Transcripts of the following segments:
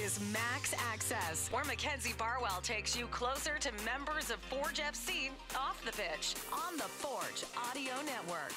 is Max Access, where Mackenzie Barwell takes you closer to members of Forge FC off the pitch on the Forge Audio Network.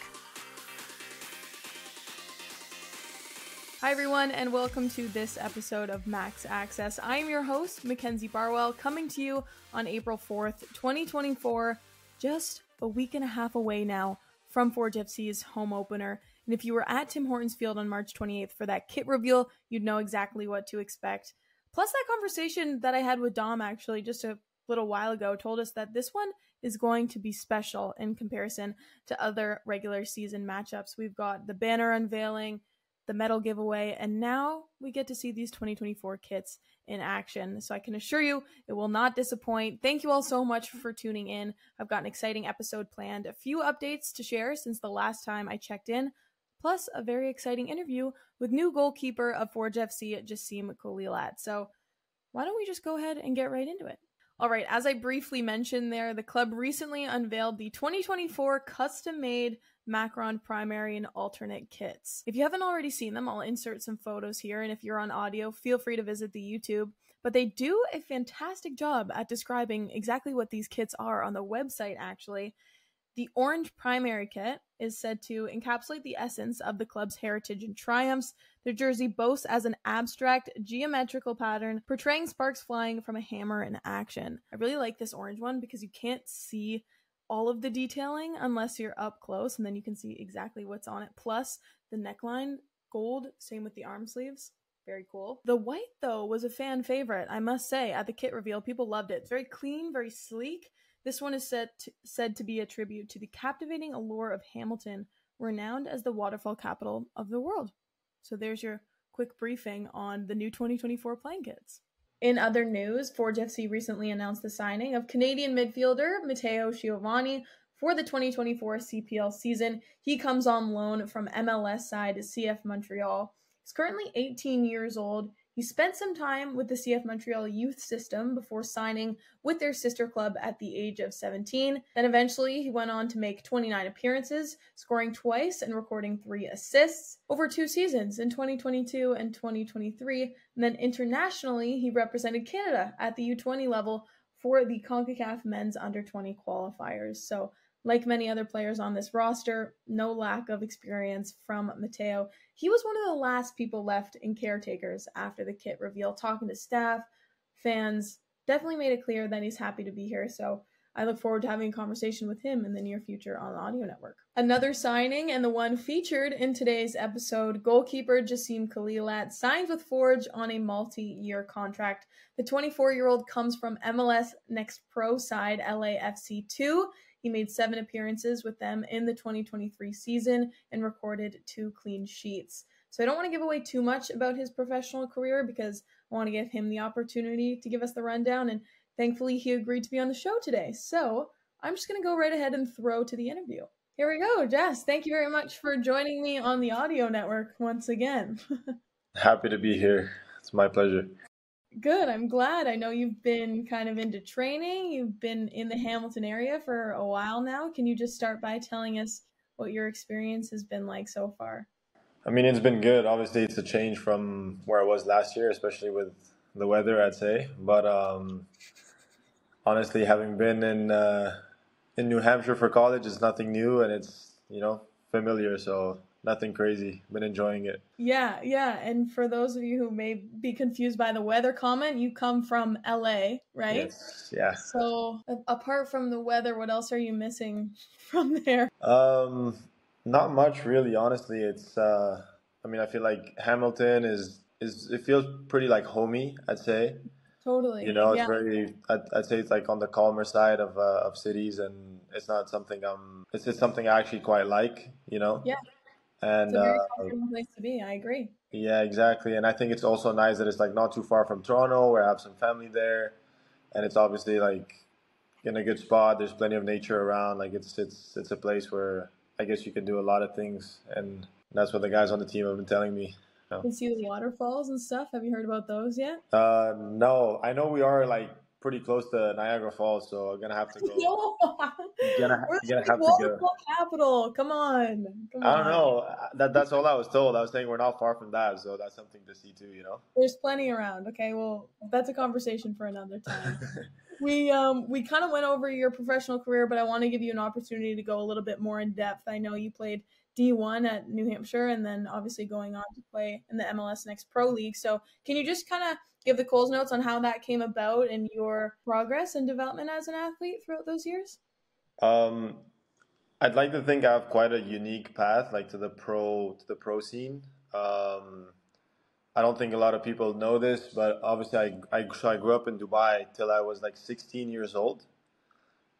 Hi everyone, and welcome to this episode of Max Access. I am your host, Mackenzie Barwell, coming to you on April 4th, 2024, just a week and a half away now from Forge FC's home opener. And if you were at Tim Hortons Field on March 28th for that kit reveal, you'd know exactly what to expect. Plus, that conversation that I had with Dom actually just a little while ago told us that this one is going to be special in comparison to other regular season matchups. We've got the banner unveiling, the medal giveaway, and now we get to see these 2024 kits in action. So I can assure you it will not disappoint. Thank you all so much for tuning in. I've got an exciting episode planned, a few updates to share since the last time I checked in, plus a very exciting interview with new goalkeeper of Forge FC, Jassem Koleilat. So why don't we just go ahead and get right into it? All right, as I briefly mentioned there, the club recently unveiled the 2024 custom-made Macron primary and alternate kits. If you haven't already seen them, I'll insert some photos here, and if you're on audio, feel free to visit the YouTube. But they do a fantastic job at describing exactly what these kits are on the website, actually. The orange primary kit is said to encapsulate the essence of the club's heritage and triumphs. Their jersey boasts as an abstract geometrical pattern portraying sparks flying from a hammer in action. I really like this orange one because you can't see all of the detailing unless you're up close, and then you can see exactly what's on it. Plus, the neckline, gold, same with the arm sleeves. Very cool. The white, though, was a fan favorite, I must say, at the kit reveal. People loved it. It's very clean, very sleek. This one is said to be a tribute to the captivating allure of Hamilton, renowned as the waterfall capital of the world. So there's your quick briefing on the new 2024 playing kits. In other news, Forge FC recently announced the signing of Canadian midfielder Matteo Schiavone for the 2024 CPL season. He comes on loan from MLS side CF Montreal. He's currently 18 years old. He spent some time with the CF Montreal youth system before signing with their sister club at the age of 17. Then eventually he went on to make 29 appearances, scoring twice and recording 3 assists over 2 seasons in 2022 and 2023. And then internationally, he represented Canada at the U20 level for the CONCACAF men's under-20 qualifiers. So like many other players on this roster, no lack of experience from Matteo. He was one of the last people left in caretakers after the kit reveal, talking to staff, fans, definitely made it clear that he's happy to be here. So I look forward to having a conversation with him in the near future on the Audio Network. Another signing, and the one featured in today's episode, goalkeeper Jassem Koleilat signs with Forge on a multi-year contract. The 24-year-old comes from MLS Next Pro side LAFC 2. He made 7 appearances with them in the 2023 season and recorded 2 clean sheets. So I don't want to give away too much about his professional career because I want to give him the opportunity to give us the rundown, and thankfully he agreed to be on the show today. So I'm just going to go right ahead and throw to the interview. Here we go, Jess. Thank you very much for joining me on the Audio Network once again. Happy to be here. It's my pleasure. Good. I'm glad. I know you've been kind of into training. You've been in the Hamilton area for a while now. Can you just start by telling us what your experience has been like so far? I mean, it's been good. Obviously, it's a change from where I was last year, especially with the weather, I'd say. But honestly, having been in New Hampshire for college, it's nothing new, and it's, familiar. So nothing crazy. Been enjoying it. Yeah. And for those of you who may be confused by the weather comment, you come from LA, right? Yes. Yeah. So apart from the weather, what else are you missing from there? Not much really, honestly. It's I feel like Hamilton is it feels pretty like homey, I'd say. Totally. It's very, I'd say it's like on the calmer side of cities, and it's not something it's just something I actually quite like, Yeah. And it's a very comfortable place to be. I agree. Yeah, exactly. And I think it's also nice that it's like not too far from Toronto, where I have some family there, and it's obviously like in a good spot. There's plenty of nature around. Like it's a place where I guess you can do a lot of things, and that's what the guys on the team have been telling me. You can see the waterfalls and stuff. Have you heard about those yet? No, I know we are like pretty close to Niagara Falls, so I'm gonna have to go. No, we're Gonna the have to go. volleyball capital. Come on, come I don't on. know. That's all I was told. I was saying we're not far from that, so that's something to see too. There's plenty around. Okay, well, that's a conversation for another time. We kind of went over your professional career, but I want to give you an opportunity to go a little bit more in depth. I know you played D1 at New Hampshire, and then obviously going on to play in the MLS Next Pro League. So can you just kind of give the Coles notes on how that came about and your progress and development as an athlete throughout those years? I'd like to think I have quite a unique path, like to the pro scene. I don't think a lot of people know this, but obviously I grew up in Dubai till I was like 16 years old,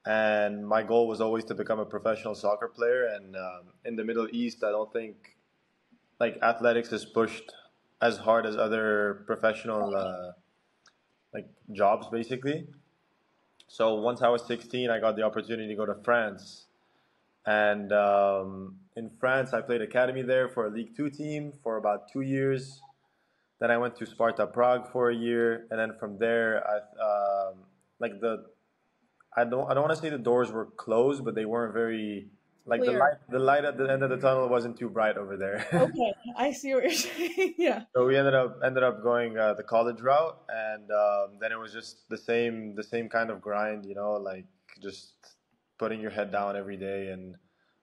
and my goal was always to become a professional soccer player. And in the Middle East, I don't think like athletics is pushed as hard as other professional like jobs, basically. So once I was 16, I got the opportunity to go to France, and in France, I played academy there for a League Two team for about 2 years. Then I went to Sparta Prague for a year, and then from there, like I don't want to say the doors were closed, but they weren't very like Clear. the light at the end of the tunnel wasn't too bright over there. Okay, I see what you're saying. Yeah. So we ended up going the college route, and then it was just the same kind of grind, like just putting your head down every day and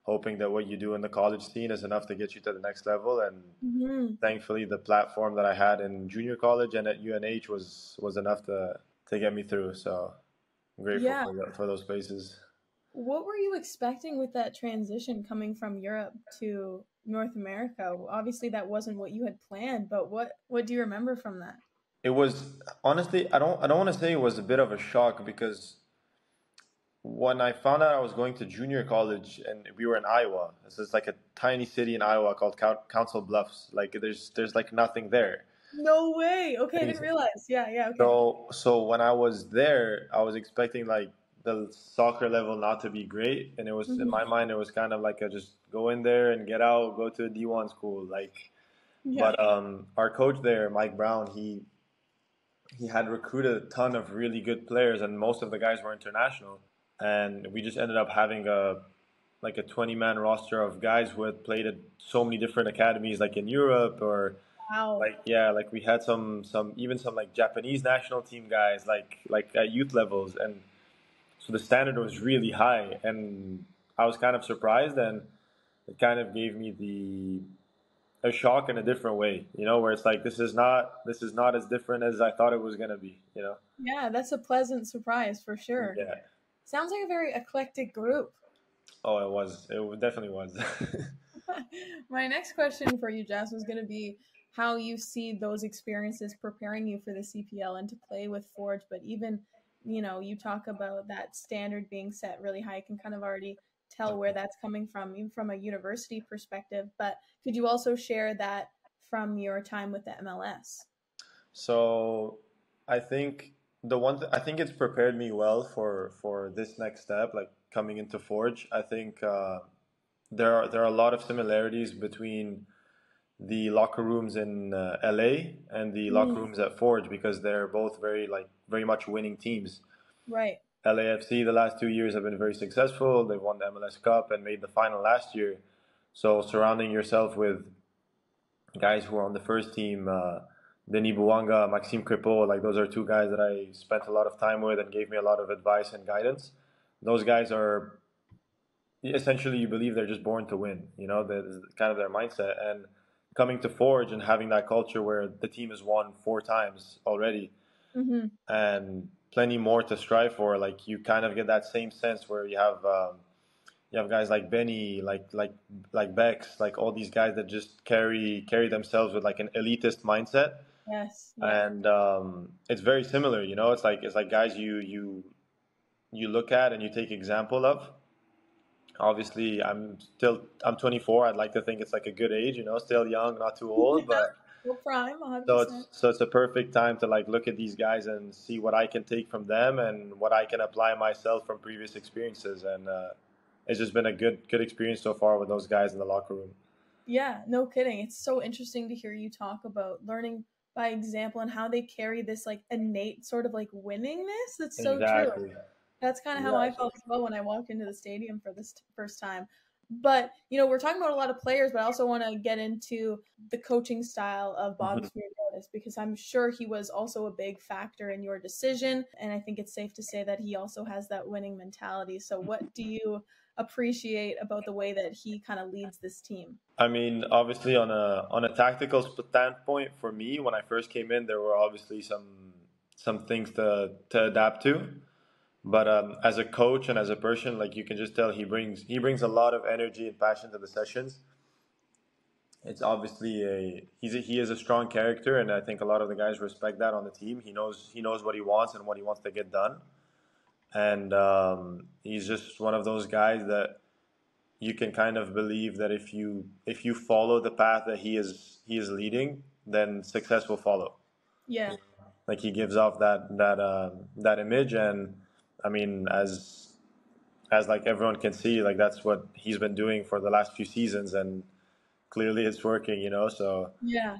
hoping that what you do in the college scene is enough to get you to the next level. And thankfully, the platform that I had in junior college and at UNH was enough to get me through. So I'm grateful for those places. What were you expecting with that transition coming from Europe to North America? Obviously, that wasn't what you had planned, but what do you remember from that? It was honestly, I don't want to say it was a bit of a shock, because when I found out I was going to junior college and we were in Iowa, this is like a tiny city in Iowa called Council Bluffs. Like there's like nothing there. No way. Okay, I didn't realize. Yeah, okay. So when I was there, I was expecting like the soccer level not to be great, and it was in my mind it was kind of like a just go in there and get out, go to a D1 school, like. Yeah. But our coach there, Mike Brown, he had recruited a ton of really good players, and most of the guys were international. And we just ended up having a 20-man roster of guys who had played at so many different academies, like in Europe, or Wow. like we had some like Japanese national team guys, like at youth levels, and so the standard was really high, and I was kind of surprised, and it kind of gave me a shock in a different way, where it's like this is not as different as I thought it was gonna be. Yeah, that's a pleasant surprise for sure. Yeah. Sounds like a very eclectic group. Oh, it was. It definitely was. My next question for you, Jess, was going to be how you see those experiences preparing you for the CPL and to play with Forge. But even, you talk about that standard being set really high. I can kind of already tell where that's coming from, even from a university perspective. But could you also share that from your time with the MLS? So I think I think it's prepared me well for this next step, like coming into Forge. I think there are a lot of similarities between the locker rooms in LA and the locker rooms at Forge, because they're both very much winning teams. Right. LAFC the last 2 years have been very successful. They've won the MLS Cup and made the final last year. So surrounding yourself with guys who are on the first team, Denis Bouanga, Maxime Crépeau, like those are two guys that I spent a lot of time with and gave me a lot of advice and guidance. Those guys are essentially, you believe they're just born to win, that's kind of their mindset. And coming to Forge and having that culture where the team has won 4 times already and plenty more to strive for, like you kind of get that same sense where you have guys like Benny, like Bex, like all these guys that just carry themselves with like an elitist mindset. Yes. And it's very similar, It's like guys you look at and you take example of. Obviously, I'm 24. I'd like to think it's like a good age, still young, not too old, but full prime, 100%. So it's a perfect time to like look at these guys and see what I can take from them and what I can apply myself from previous experiences. And it's just been a good experience so far with those guys in the locker room. Yeah, no kidding. It's so interesting to hear you talk about learning by example and how they carry this like innate sort of like winningness. That's so true. Exactly. That's kind of how I felt as well when I walked into the stadium for this first time. But, we're talking about a lot of players, but I also want to get into the coaching style of Bob Smearjotis, because I'm sure he was also a big factor in your decision. And I think it's safe to say that he also has that winning mentality. So what do you appreciate about the way that he kind of leads this team? I mean, obviously, on a tactical standpoint, for me, when I first came in, there were obviously some things to adapt to. But as a coach and as a person, like you can just tell, he brings a lot of energy and passion to the sessions. It's obviously he is a strong character, and I think a lot of the guys respect that on the team. He knows what he wants and what he wants to get done, and he's just one of those guys that you can kind of believe that if you follow the path that he is leading, then success will follow. Yeah. Like he gives off that image, and I mean, as like everyone can see, like that's what he's been doing for the last few seasons, and clearly it's working, So Yeah.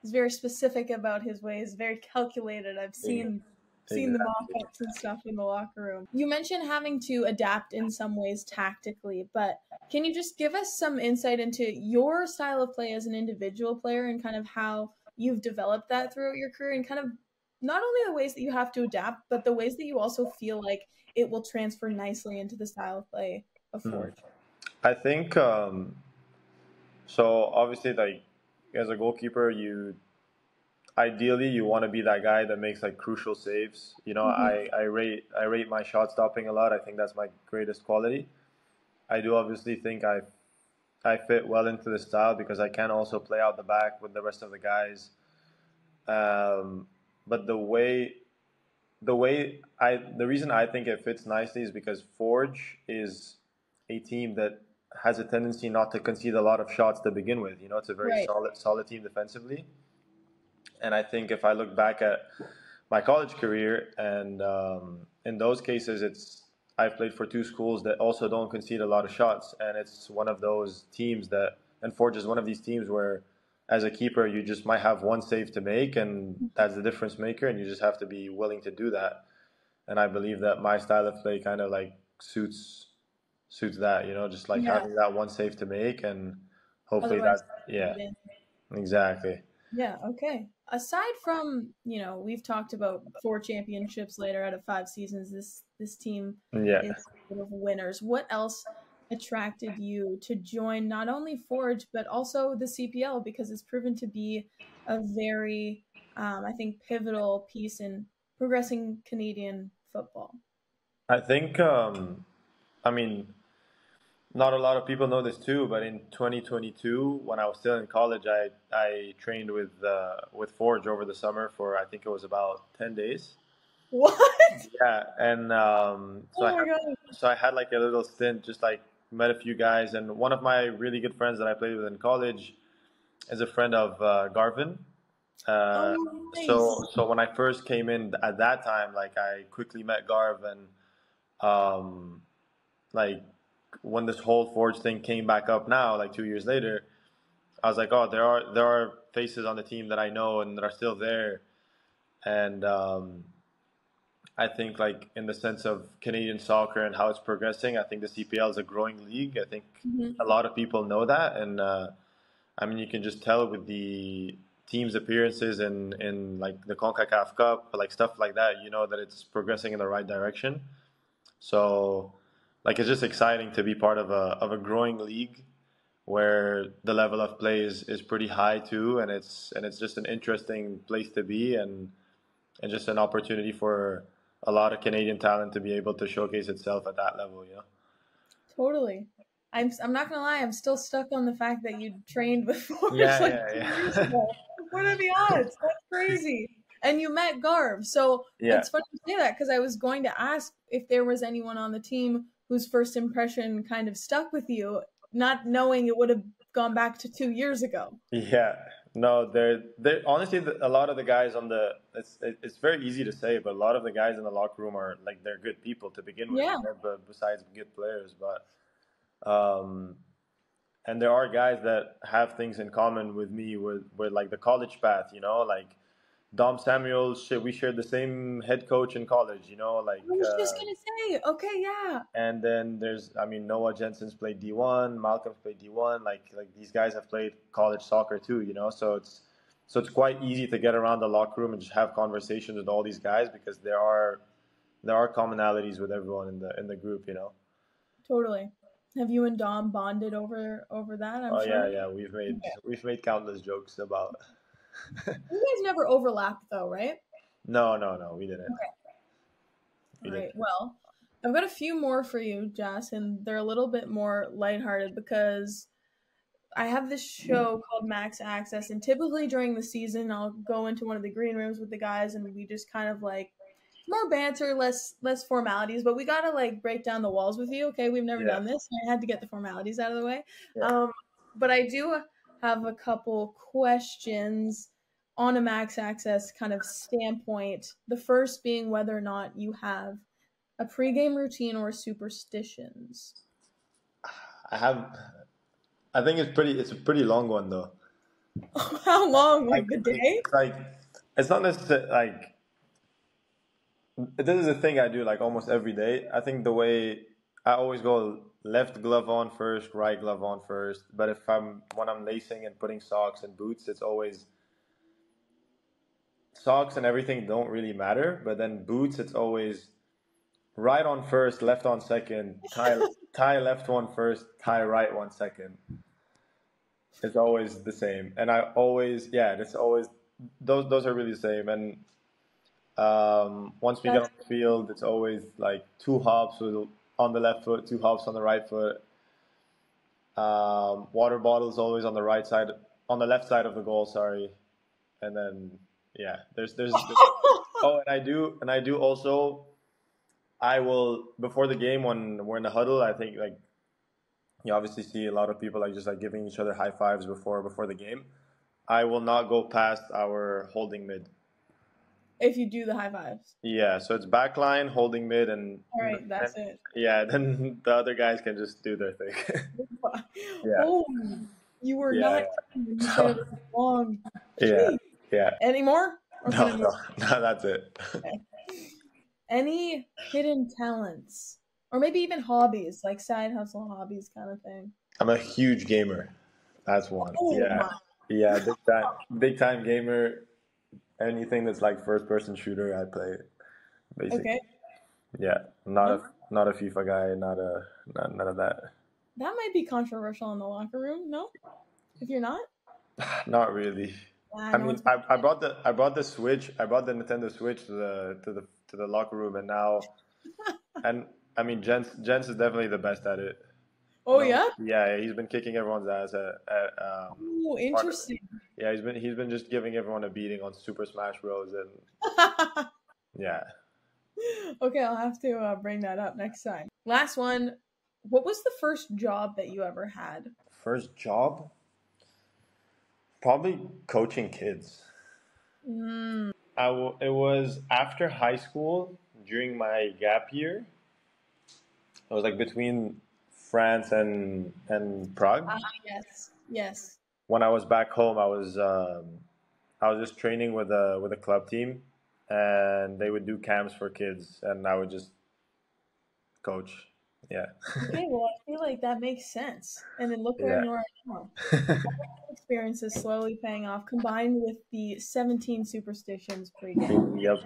He's very specific about his ways, very calculated. I've seen the mock-ups and stuff in the locker room. You mentioned having to adapt in some ways tactically, but can you just give us some insight into your style of play as an individual player and kind of how you've developed that throughout your career, and kind of not only the ways that you have to adapt, but the ways that you also feel like it will transfer nicely into the style of play of Forge? I think so. Obviously, like as a goalkeeper, ideally you want to be that guy that makes like crucial saves. I rate my shot stopping a lot. I think that's my greatest quality. I do obviously think I fit well into the style because I can also play out the back with the rest of the guys. But the reason I think it fits nicely is because Forge is a team that has a tendency not to concede a lot of shots to begin with. It's a very Right. solid team defensively. And I think if I look back at my college career, and in those cases, I've played for two schools that also don't concede a lot of shots, and it's one of those teams and Forge is one of these teams where, as a keeper, you just might have one save to make, and that's the difference maker, and you just have to be willing to do that. And I believe that my style of play kind of like suits that, just like Yeah. having that one save to make, and hopefully Otherwise, yeah, exactly. Yeah, okay. Aside from, we've talked about 4 championships later out of 5 seasons, this team Yeah. is full of winners. What else attracted you to join not only Forge but also the CPL, because it's proven to be a very, I think, pivotal piece in progressing Canadian football? I think, I mean, not a lot of people know this too, but in 2022, when I was still in college, I trained with Forge over the summer for, I think it was about 10 days. What? Yeah, and Oh my God. so I had like a little stint, just like met a few guys, and one of my really good friends that I played with in college is a friend of Garvin. Uh, Oh, so when I first came in at that time, like I quickly met Garv, and like when this whole Forge thing came back up now, like 2 years later, I was like, oh, there are faces on the team that I know and that are still there, and I think like in the sense of Canadian soccer and how it's progressing, I think the CPL is a growing league. I think a lot of people know that, and I mean you can just tell with the team's appearances in like the CONCACAF Cup, like stuff like that. That it's progressing in the right direction. So like it's just exciting to be part of a growing league where the level of play is pretty high too, and it's just an interesting place to be, and just an opportunity for a lot of Canadian talent to be able to showcase itself at that level. Totally. I'm not gonna lie, I'm still stuck on the fact that you trained before Yeah, like yeah, 2 years yeah. ago. What are the odds? That's crazy. And you met Garv. So Yeah. it's funny to say that, because I was going to ask if there was anyone on the team whose first impression kind of stuck with you, not knowing it would have gone back to 2 years ago. Yeah. No, they're honestly a lot of the guys it's very easy to say, but a lot of the guys in the locker room are like they're good people to begin with, Yeah. but besides good players, but um and there are guys that have things in common with me with like the college path, you know, like Dom Samuel, we shared the same head coach in college, you know, like. I was just gonna say, okay, yeah. And then there's, I mean, Noah Jensen's played D1, Malcolm's played D1. Like these guys have played college soccer too, you know. So it's quite easy to get around the locker room and just have conversations with all these guys because there are commonalities with everyone in the group, you know. Totally. Have you and Dom bonded over that? I'm sure. Yeah. We've made countless jokes about. You guys never overlapped though, right? No, we didn't. Okay. All right. Well, I've got a few more for you, Jass, and they're a little bit more lighthearted because I have this show called Max Access, and typically during the season, I'll go into one of the green rooms with the guys, and we just kind of like more banter, less formalities, but we gotta like break down the walls with you. Okay, we've never done this. I had to get the formalities out of the way. Yeah. But I do have a couple questions on a Max Access kind of standpoint. The first being whether or not you have a pregame routine or superstitions. I think it's a pretty long one though. How long? Like the day? Like it's not necessarily like this is a thing I do like almost every day. I think the way I always go left glove on first, right glove on first. But when I'm lacing and putting socks and boots, it's always socks and everything don't really matter. But then boots, it's always right on first, left on second, tie left one first, tie right one second. It's always the same. And I always, it's always, those are really the same. And once we get on the field, it's always like 2 hops on the left foot, 2 hops on the right foot. Water bottles always on the right side, on the left side of the goal. Sorry, and then there's oh, and I do also. I will before the game when we're in the huddle. I think like you obviously see a lot of people like just like giving each other high fives before the game. I will not go past our holding mid. If you do the high fives. Yeah, so it's backline, holding mid, and all right, that's it. Yeah, then the other guys can just do their thing. Oh, you were not. You said it was long. Yeah. Any more? No, that's it. Okay. Any hidden talents, or maybe even hobbies, like side hustle hobbies, kind of thing. I'm a huge gamer. That's one. Oh, yeah, big time gamer. Anything that's like first person shooter, I play it. Basically. Okay. Yeah, not a FIFA guy, none of that. That might be controversial in the locker room. No, if you're not. Not really. I mean, I brought the Switch. I brought the Nintendo Switch to the locker room, and now, and I mean, Jens is definitely the best at it. Oh yeah. Yeah, he's been kicking everyone's ass at oh, interesting. Yeah, he's been just giving everyone a beating on Super Smash Bros. And yeah. Okay, I'll have to bring that up next time. Last one. What was the first job that you ever had? First job? Probably coaching kids. It was after high school, during my gap year. I was like between France and Prague. Yes. When I was back home, I was just training with a club team, and they would do camps for kids, and I would just coach. Yeah. Okay, well, I feel like that makes sense. And then look where you are now. Experience is slowly paying off, combined with the 17 superstitions pregame. Yep.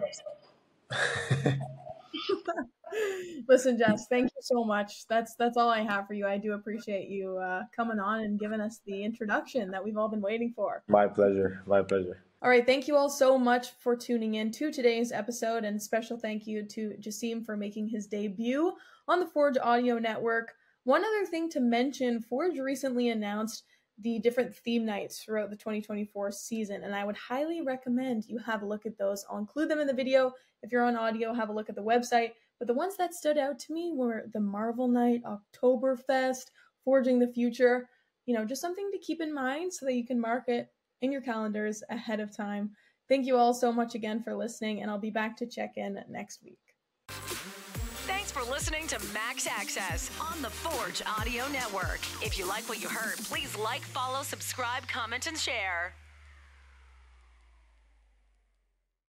Listen, Jess, thank you so much. That's all I have for you. I do appreciate you coming on and giving us the introduction that we've all been waiting for. My pleasure. All right, thank you all so much for tuning in to today's episode, and special thank you to Jassem for making his debut on the Forge Audio Network. One other thing to mention, Forge recently announced the different theme nights throughout the 2024 season, and I would highly recommend you have a look at those. I'll include them in the video. If you're on audio, have a look at the website. But the ones that stood out to me were the Marvel Night, Oktoberfest, Forging the Future. You know, just something to keep in mind so that you can mark it in your calendars ahead of time. Thank you all so much again for listening, and I'll be back to check in next week. Thanks for for listening to Max Access on the Forge Audio Network. If you like what you heard, please like, follow, subscribe, comment, and share.